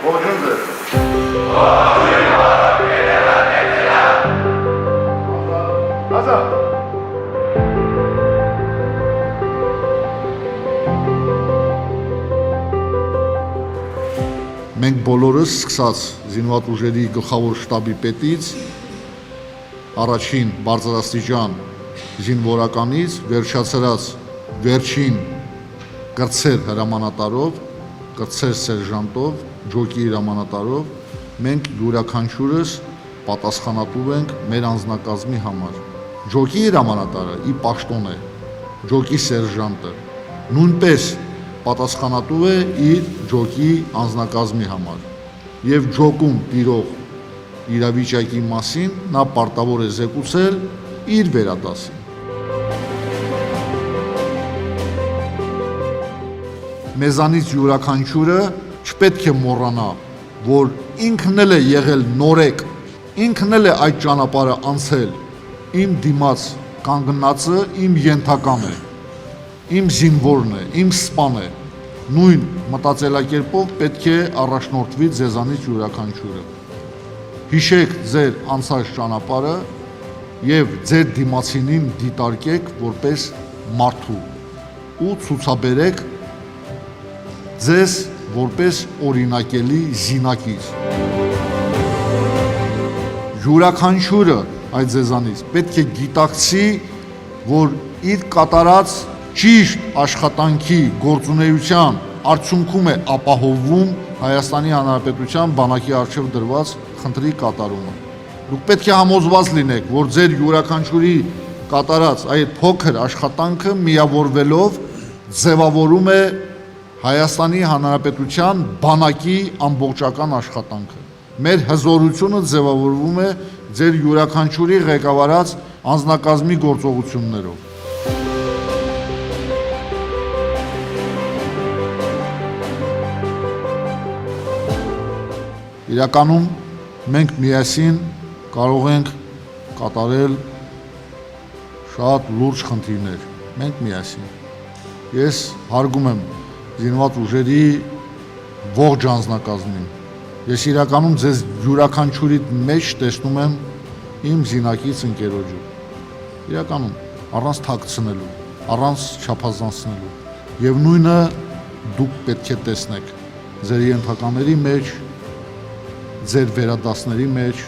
Ողջույն ձեզ։ Ազատ։ Մենք բոլորս սկսած զինված ուժերի գլխավոր շտաբի պետից, առաջին բարձրաստիճան զինվորականից, վերջացրած վերջին կրտսեր հրամանատարով, կրտսեր սերժանտով, ջոկի հրամանատարով, մենք յուրաքանչյուրս պատասխանատու ենք մեր անձնակազմի համար։ Ջոկի հրամանատարը ի պաշտոն է, ջոկի սերժանտը նույնպես պատասխանատու է իր ջոկի անձնակազմի համար եւ ջոկում տիրող իրավիճակի մասին նա պարտավոր է զեկուցել իր վերադասին։ Մեզանից յուրաքանչյուրը չպետք է մոռանա, որ ինքն էլ է եղել նորեկ, ինքն էլ է այդ ճանապարհը անցել, իմ դիմաց կանգնածը իմ ենթական է, իմ զինվորն է, իմ սպան է, նույն մտածելակերպով պետք է առաջնորդվի ձեզանից յուրաքանչյուրը։ Հիշեք ձեր անցած ճանապարհը եւ ձեր դիմացինին դիտարկեք որպես մարդու ու ցուցաբերեք ձեզ որպես օրինակելի զինակիր։ Յուրաքանչյուրը այդ ձեզանից պետք է գիտակցի, որ իր կատարած ճիշտ աշխատանքի գործունեության արդյունքում է ապահովվում Հայաստանի Հանրապետության բանակի առջև դրված խնդրի կատարումը։ Դուք պետք է համոզված լինեք, որ ձեր յուրաքանչյուրի կատարած այդ փոքր աշխատանքը միավորվելով ձևավորում է Հայաստանի Հանրապետության բանակի ամբողջական աշխատանքը։ Մեր հզորությունը ձևավորվում է ձեր յուրաքանչյուրի ղեկավարած անձնակազմի գործողություններով։ Իրականում մենք միասին կարող ենք կատարել շատ լուրջ խնդիրներ, մենք միասին։ Ես հարգում եմ զինված ուժերի ողջ անձնակազմին։ Ես իրականում ձեզ յուրաքանչյուրի մեջ տեսնում եմ իմ զինակից ընկերոջը։ Իրականում առանց թաքցնելու, առանց չափազանցնելու։ Եվ նույնը դուք պետք է տեսնեք ձեր ենթականների մեջ, ձեր վերադասների մեջ,